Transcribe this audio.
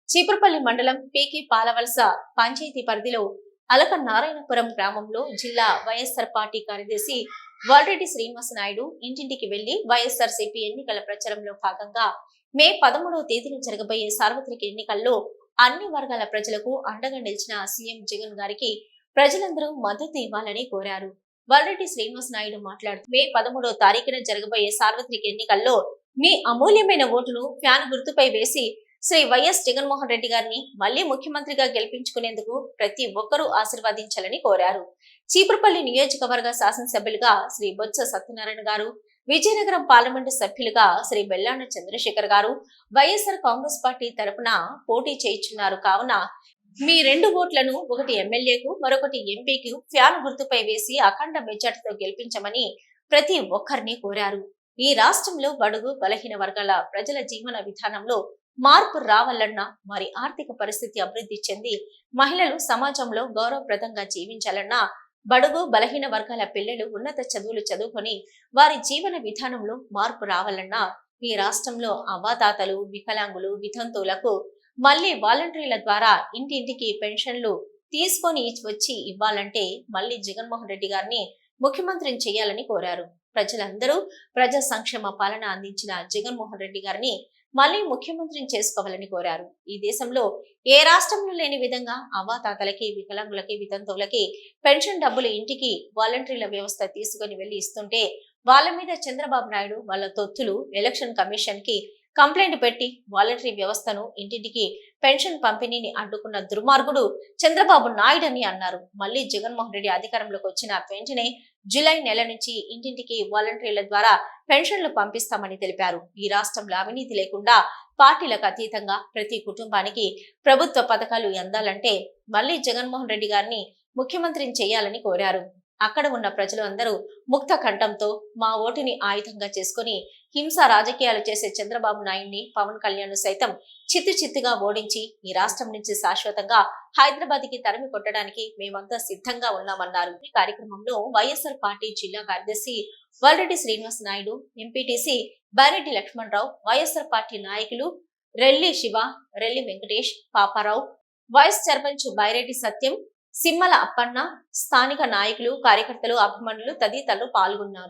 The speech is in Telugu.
చీపురుపల్లి మండలం పీకి పాలవలస పంచాయతీ పరిధిలో అలక నారాయణపురం గ్రామంలో జిల్లా వైఎస్ఆర్ పార్టీ కార్యదర్శి వాల్రెడ్డి శ్రీనివాస నాయుడు ఇంటింటికి వెళ్లి వైఎస్ఆర్సీపీ ఎన్నికల ప్రచారంలో భాగంగా మే 13వ తేదీన జరగబోయే సార్వత్రిక ఎన్నికల్లో అన్ని వర్గాల ప్రజలకు అండగా నిలిచిన సీఎం జగన్ గారికి ప్రజలందరూ మద్దతు ఇవ్వాలని కోరారు. వాల్రెడ్డి శ్రీనివాస నాయుడు మాట్లాడుతూ మే 13వ తారీఖున జరగబోయే సార్వత్రిక ఎన్నికల్లో మీ అమూల్యమైన ఓటును ఫ్యాన్ గుర్తుపై వేసి శ్రీ వైఎస్ జగన్మోహన్ రెడ్డి గారిని మళ్లీ ముఖ్యమంత్రిగా గెలిపించుకునేందుకు ప్రతి ఒక్కరూ ఆశీర్వదించాలని కోరారు. చీపురుపల్లి నియోజకవర్గ శాసనసభ్యులుగా శ్రీ బొత్స సత్యనారాయణ గారు, విజయనగరం పార్లమెంటు సభ్యులుగా శ్రీ బెల్లాన చంద్రశేఖర్ గారు వైఎస్ఆర్ కాంగ్రెస్ పార్టీ తరపున పోటీ చేయించున్నారు. కావున మీ 2 ఓట్లను ఒకటి ఎమ్మెల్యేకు మరొకటి ఎంపీకి ఫ్యాన్ గుర్తుపై వేసి అఖండ మెజార్టీతో గెలిపించమని ప్రతి ఒక్కరిని కోరారు. ఈ రాష్ట్రంలో బడుగు బలహీన వర్గాల ప్రజల జీవన విధానంలో మార్పు రావాలన్నా, వారి ఆర్థిక పరిస్థితి అభివృద్ధి చెంది మహిళలు సమాజంలో గౌరవప్రదంగా జీవించాలన్నా, బడుగు బలహీన వర్గాల పిల్లలు ఉన్నత చదువులు చదువుకొని వారి జీవన విధానంలో మార్పు రావాలన్నా, ఈ రాష్ట్రంలో అవ్వాతాతలు, వికలాంగులు, వితంతువులకు మళ్లీ వాలంటీర్ల ద్వారా ఇంటింటికి పెన్షన్లు తీసుకొని వచ్చి ఇవ్వాలంటే మళ్లీ జగన్మోహన్ రెడ్డి గారిని ముఖ్యమంత్రిని చేయాలని కోరారు. ప్రజలందరూ ప్రజా సంక్షేమ పాలన అందించిన జగన్మోహన్ రెడ్డి గారిని మళ్లీ ముఖ్యమంత్రిని చేసుకోవాలని కోరారు. ఈ దేశంలో ఏ రాష్ట్రంలో లేని విధంగా అవ్వాతాతలకి, వికలాంగులకి, వితంతువులకి పెన్షన్ డబ్బులు ఇంటికి వాలంటీర్ల వ్యవస్థ తీసుకుని వెళ్లి ఇస్తుంటే వాళ్ళ మీద చంద్రబాబు నాయుడు వాళ్ళ తొత్తులు ఎలక్షన్ కమిషన్ కి కంప్లైంట్ పెట్టి వాలంటరీ వ్యవస్థను ఇంటింటికి పెన్షన్ పంపిణీని అడ్డుకున్న దుర్మార్గుడు చంద్రబాబు నాయుడు అని అన్నారు. మళ్లీ జగన్మోహన్ రెడ్డి అధికారంలోకి వచ్చిన వెంటనే జూలై నెల నుంచి ఇంటింటికి వాలంటీర్ల ద్వారా పెన్షన్లు పంపిస్తామని తెలిపారు. ఈ రాష్ట్రంలో అవినీతి లేకుండా పార్టీలకు అతీతంగా ప్రతి కుటుంబానికి ప్రభుత్వ పథకాలు అందాలంటే మళ్లీ జగన్మోహన్ రెడ్డి గారిని ముఖ్యమంత్రిని చేయాలని కోరారు. అక్కడ ఉన్న ప్రజలు అందరూ ముక్త కంఠంతో మా ఓటుని ఆయుధంగా చేసుకుని హింస రాజకీయాలు చేసే చంద్రబాబు నాయుడిని, పవన్ కళ్యాణ్ సైతం చిత్తుగా ఓడించి ఈ రాష్ట్రం నుంచి శాశ్వతంగా హైదరాబాద్ కి తరిమి కొట్టడానికి మేమంతా సిద్ధంగా ఉన్నామన్నారు. ఈ కార్యక్రమంలో వైఎస్ఆర్ పార్టీ జిల్లా కార్యదర్శి వాల్రెడ్డి శ్రీనివాస నాయుడు, ఎంపీటీసీ బైరెడ్డి లక్ష్మణరావు, వైఎస్ఆర్ పార్టీ నాయకులు రెల్లి శివ, రెల్లి వెంకటేష్, పాపారావు, వైస్ సర్పంచ్ బైరెడ్డి సత్యం, సిమ్మల అప్పన్న, స్థానిక నాయకులు, కార్యకర్తలు, అభిమానులు తదితరులు పాల్గొన్నారు.